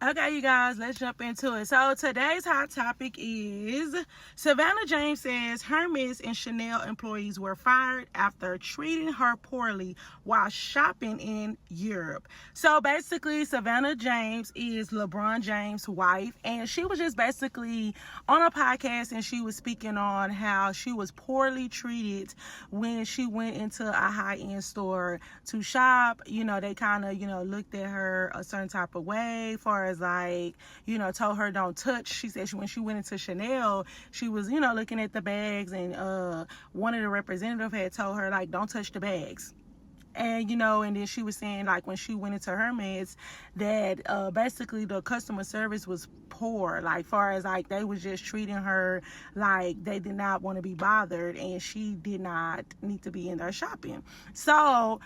Okay, you guys, let's jump into it. So today's hot topic is Savannah James says Hermes and Chanel employees were fired after treating her poorly while shopping in Europe. So basically, Savannah James is LeBron James' wife, and she was just basically on a podcast, and she was speaking on how she was poorly treated when she went into a high-end store to shop. You know, they kind of, looked at her a certain type of way, far as like, told her don't touch. She said when she went into Chanel, she was, looking at the bags, and one of the representatives had told her, like, don't touch the bags. And and then she was saying, like, when she went into Hermes, that basically the customer service was poor, like far as like they was just treating her like they did not want to be bothered, and she did not need to be in there shopping. So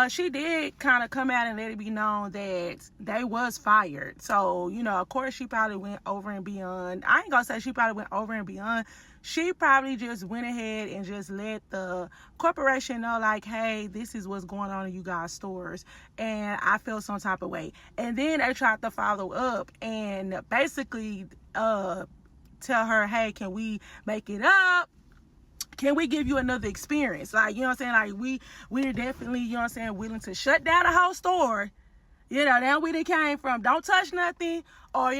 she did kind of come out and let it be known that they was fired. So, of course she probably went over and beyond. I ain't gonna say she probably went over and beyond. She probably just went ahead and just let the corporation know, like, hey, this is what's going on in you guys' stores, and I feel some type of way. And then they tried to follow up and basically tell her, hey, can we make it up? Can we give you another experience? Like, like we're definitely, willing to shut down the whole store. Now we done came from don't touch nothing, or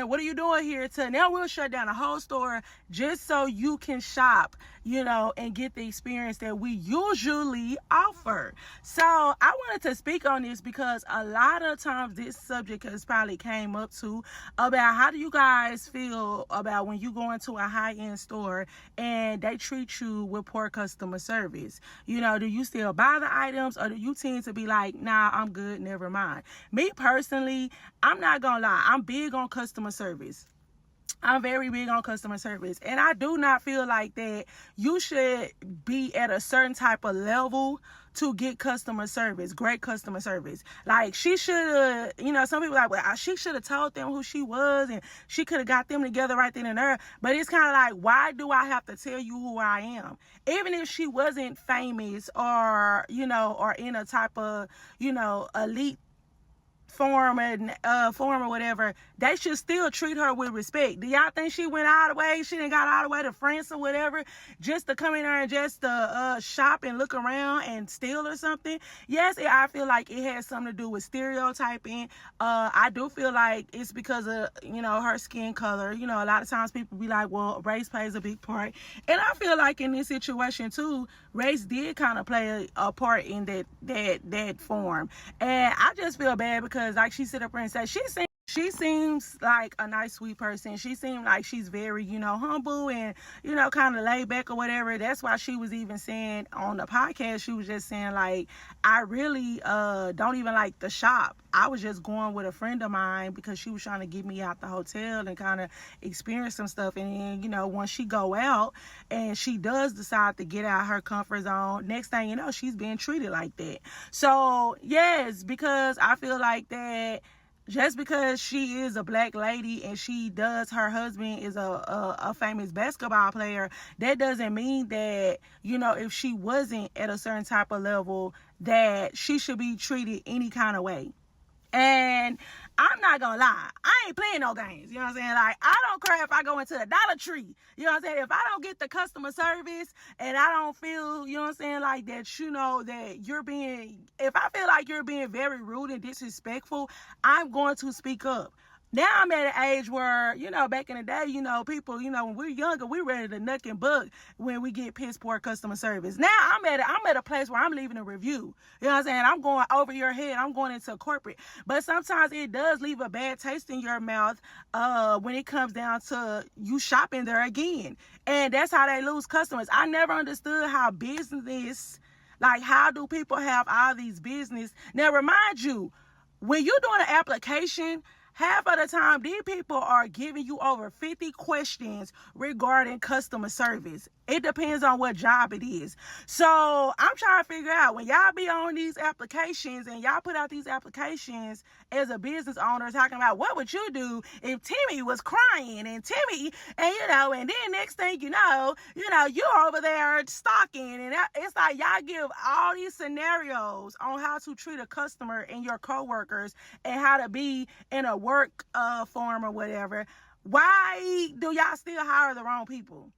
what are you doing here, to now we'll shut down the whole store just so you can shop, and get the experience that we usually offer. So I wanted to speak on this because a lot of times this subject has probably came up too, about how do you guys feel about when you go into a high-end store and they treat you with poor customer service. Do you still buy the items, or do you tend to be like, nah, I'm good, never mind? Me personally, I'm not gonna lie, I'm big on customer service. I'm very big on customer service, and I do not feel like that you should be at a certain type of level to get customer service, great customer service. Like, she should have, some people are like, well, she should have told them who she was, and she could have got them together right then and there. But it's kind of like, why do I have to tell you who I am? Even if she wasn't famous, or, or in a type of, elite form or whatever, they should still treat her with respect. Do y'all think she went all the way? She didn't got all the way to France or whatever just to come in there and just to shop and look around and steal or something? Yes, I feel like it has something to do with stereotyping. I do feel like it's because of her skin color. A lot of times people be like, well, race plays a big part, and I feel like in this situation too, race did kind of play a part in that form. And I just feel bad because, like, she sit up there and say she seems like a nice, sweet person. She seemed like she's very, humble and, kind of laid back or whatever. That's why she was even saying on the podcast, she was just saying, like, I really don't even like the shop. I was just going with a friend of mine because she was trying to get me out the hotel and kind of experience some stuff. And then, once she go out and she does decide to get out her comfort zone, next thing you know, she's being treated like that. So, yes, because I feel like that just because she is a black lady and her husband is a famous basketball player, that doesn't mean that, if she wasn't at a certain type of level, that she should be treated any kind of way. And I'm not gonna lie, I ain't playing no games. You know what I'm saying? Like, I don't care if I go into the Dollar Tree. You know what I'm saying? If I don't get the customer service and I don't feel, like that, that if I feel like you're being very rude and disrespectful, I'm going to speak up. Now I'm at an age where, back in the day, people, when we're younger, we're ready to nuck and buck when we get piss poor customer service. Now I'm at a place where I'm leaving a review. You know what I'm saying? I'm going over your head. I'm going into corporate. But sometimes it does leave a bad taste in your mouth when it comes down to you shopping there again. And that's how they lose customers. I never understood how business, like, how do people have all these business? Now, remind you, when you're doing an application, half of the time, these people are giving you over 50 questions regarding customer service. It depends on what job it is. So I'm trying to figure out, when y'all be on these applications and y'all put out these applications as a business owner, talking about what would you do if Timmy was crying and Timmy, and and then next thing you're over there stalking, and it's like y'all give all these scenarios on how to treat a customer and your coworkers and how to be in a work form or whatever, why do y'all still hire the wrong people?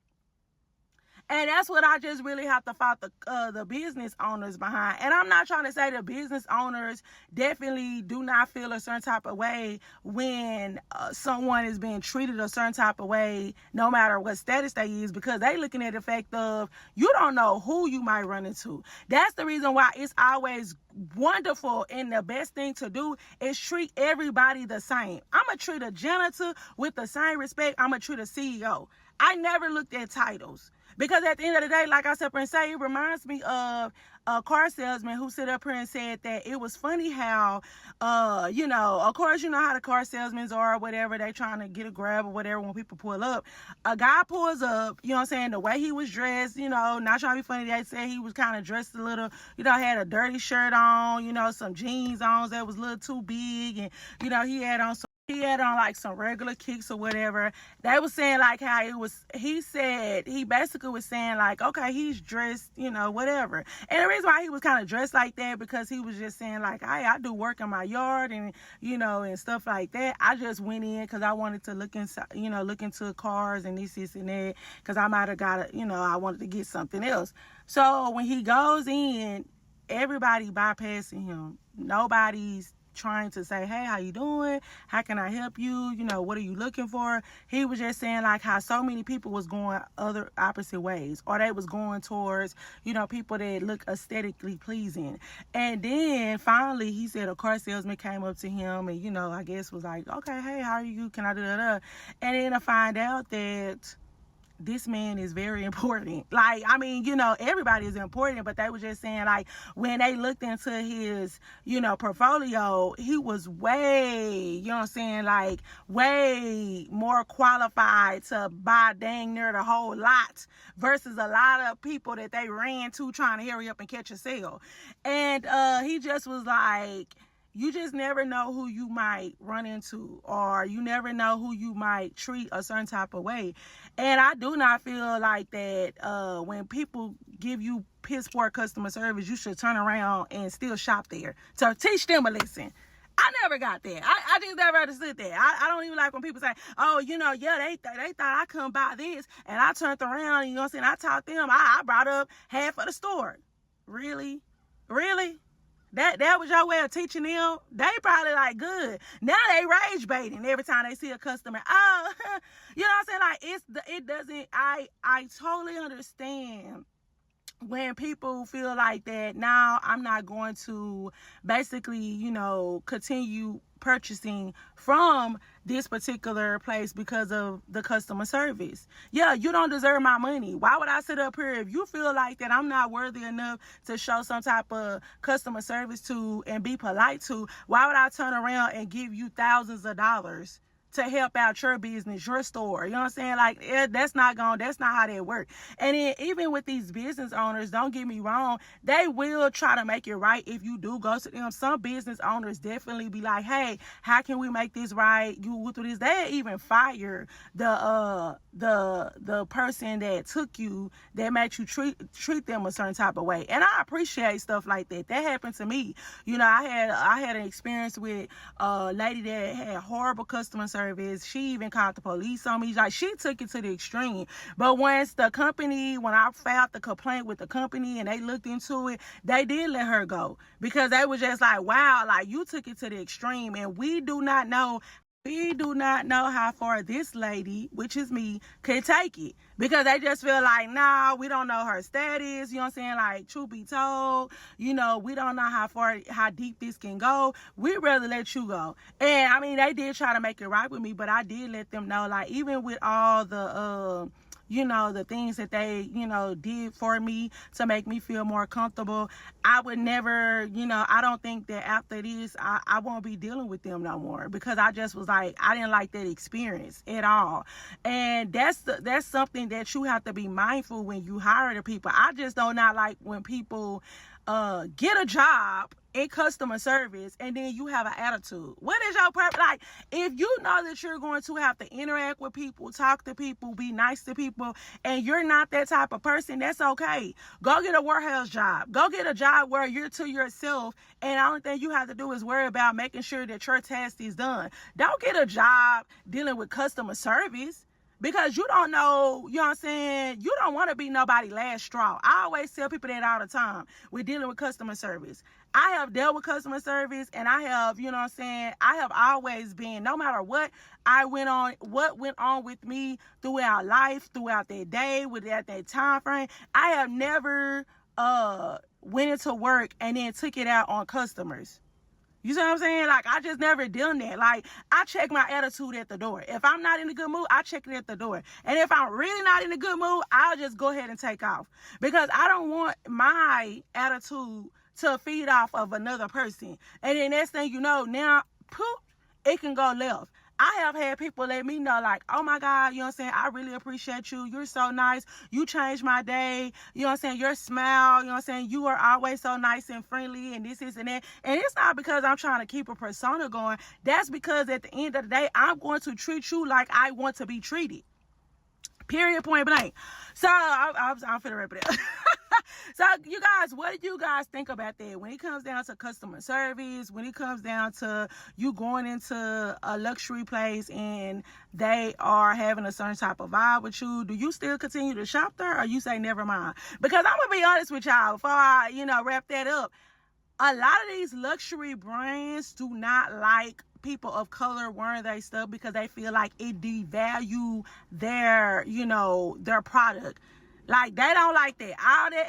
And that's what I just really have to fight the business owners behind. And I'm not trying to say the business owners definitely do not feel a certain type of way when someone is being treated a certain type of way, no matter what status they is, because they looking at the fact of you don't know who you might run into. That's the reason why it's always wonderful, and the best thing to do is treat everybody the same. I'm going to treat a janitor with the same respect I'm going to treat a CEO. I never looked at titles. Because at the end of the day, like I said, it reminds me of a car salesman who stood up here and said that it was funny how, of course, you know how the car salesmen are or whatever. They trying to get a grab or whatever when people pull up. A guy pulls up, you know what I'm saying, the way he was dressed, not trying to be funny. They said he was kind of dressed a little, had a dirty shirt on, some jeans on that was a little too big. And, he had on like some regular kicks or whatever. They was saying like how he basically was saying like, okay, he's dressed, whatever. And the reason why he was kind of dressed like that, because he was just saying like, hey, I do work in my yard and, and stuff like that. I just went in because I wanted to look into cars and this and that, because I might have got I wanted to get something else. So when he goes in, everybody bypassing him. Nobody's trying to say, hey, how you doing? How can I help you? What are you looking for? He was just saying like how so many people was going other opposite ways, or they was going towards, people that look aesthetically pleasing. And then finally he said a car salesman came up to him and, I guess was like, okay, hey, how are you? Can I do that? And then I find out that this man is very important. Like, everybody is important, but they were just saying, like, when they looked into his, portfolio, he was way, like, way more qualified to buy dang near the whole lot versus a lot of people that they ran to trying to hurry up and catch a sale. And he just was like, you just never know who you might run into, or you never know who you might treat a certain type of way. And I do not feel like that when people give you piss poor customer service, you should turn around and still shop there. So teach them a lesson. I never got that. I just never understood that. I don't even like when people say, oh, they thought I couldn't buy this. And I turned around, I taught them, I brought up half of the store. Really? Really? That was your way of teaching them? They probably like, good. Now they rage baiting every time they see a customer. Oh, you know what I'm saying? Like, it doesn't, I totally understand when people feel like that. Now I'm not going to basically, continue purchasing from this particular place because of the customer service. Yeah, you don't deserve my money. Why would I sit up here if you feel like that I'm not worthy enough to show some type of customer service to and be polite to? Why would I turn around and give you thousands of dollars to help out your business, your store? You know what I'm saying? Like, that's not how that works. And then even with these business owners, don't get me wrong, they will try to make it right if you do go to them. Some business owners definitely be like, hey, how can we make this right? You will do this. They even fire the person that took you, that made you treat them a certain type of way. And I appreciate stuff like that. That happened to me. I had an experience with a lady that had horrible customer service. She even called the police on me. Like, she took it to the extreme. But when I filed the complaint with the company and they looked into it, they did let her go, because they was just like, wow, like, you took it to the extreme, and we do not know how far this lady, which is me, could take it, because they just feel like, nah, we don't know her status. You know what I'm saying? Like, truth be told, we don't know how deep this can go. We'd rather let you go. And they did try to make it right with me, but I did let them know, like, even with all the the things that they, did for me to make me feel more comfortable, I would never, I don't think that after this, I won't be dealing with them no more, because I just was like, I didn't like that experience at all. And that's something that you have to be mindful when you hire the people. I just do not like when people get a job in customer service and then you have an attitude? What is your purpose? Like, if you know that you're going to have to interact with people, talk to people, be nice to people, and you're not that type of person, that's okay. Go get a warehouse job. Go get a job where you're to yourself and the only thing you have to do is worry about making sure that your task is done. Don't get a job dealing with customer service. Because you don't know, you know what I'm saying? You don't want to be nobody last straw. I always tell people that all the time. We're dealing with customer service. I have dealt with customer service and I have, you know what I'm saying? I have always been, no matter what what went on with me throughout life, throughout that day, at that time frame, I have never went into work and then took it out on customers. You see what I'm saying? Like, I just never done that. Like, I check my attitude at the door. If I'm not in a good mood, I check it at the door. And if I'm really not in a good mood, I'll just go ahead and take off. Because I don't want my attitude to feed off of another person. And then next thing you know, now, poof, it can go left. I have had people let me know, like, oh my God, you know what I'm saying? I really appreciate you. You're so nice. You changed my day. You know what I'm saying? Your smile, you know what I'm saying? You are always so nice and friendly and this and that. And it's not because I'm trying to keep a persona going. That's because at the end of the day, I'm going to treat you like I want to be treated. Period, point blank. So I'm finna wrap it up. So you guys, what do you guys think about that? When it comes down to customer service, when it comes down to you going into a luxury place and they are having a certain type of vibe with you, do you still continue to shop there or you say never mind? Because I'm gonna be honest with y'all before I, wrap that up. A lot of these luxury brands do not like people of color wearing their stuff because they feel like it devalue their, their product. Like, they don't like that. All that,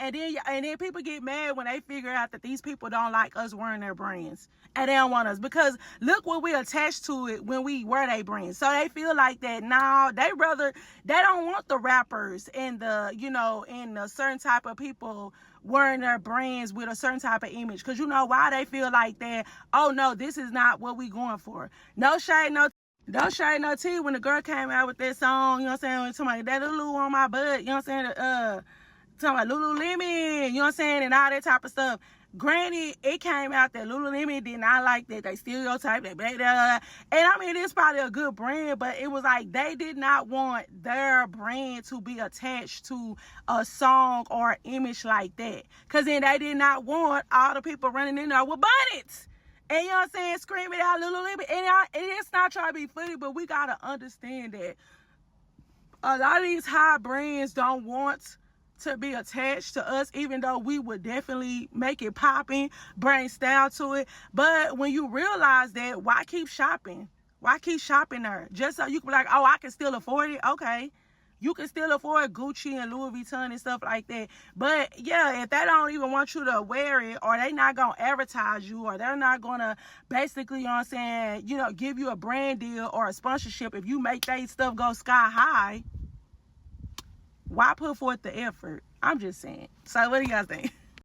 and then people get mad when they figure out that these people don't like us wearing their brands. And they don't want us. Because look what we attach to it when we wear their brands. So they feel like that. No, they don't want the rappers and and the certain type of people wearing their brands with a certain type of image. Because you know why they feel like that? Oh, no, this is not what we going for. No shade, no don't shade no tea when the girl came out with that song, you know what I'm saying? Talking about that Lulu on my butt, you know what I'm saying? Talking about Lululemon, you know what I'm saying? And all that type of stuff. Granted, it came out that Lululemon did not like that. They stereotyped that, blah, blah, blah. And I mean, it's probably a good brand, but it was like they did not want their brand to be attached to a song or an image like that. Because then they did not want all the people running in there with bonnets. And you know what I'm saying? Screaming out Lululemon. And it's not trying to be funny, but we got to understand that a lot of these high brands don't want to be attached to us, even though we would definitely make it popping, bring style to it. But when you realize that, why keep shopping? Why keep shopping there? Just so you can be like, oh, I can still afford it? Okay. You can still afford Gucci and Louis Vuitton and stuff like that. But yeah, if they don't even want you to wear it, or they not going to advertise you, or they're not going to basically, you know what I'm saying, give you a brand deal or a sponsorship, if you make that stuff go sky high, why put forth the effort? I'm just saying. So what do you guys think?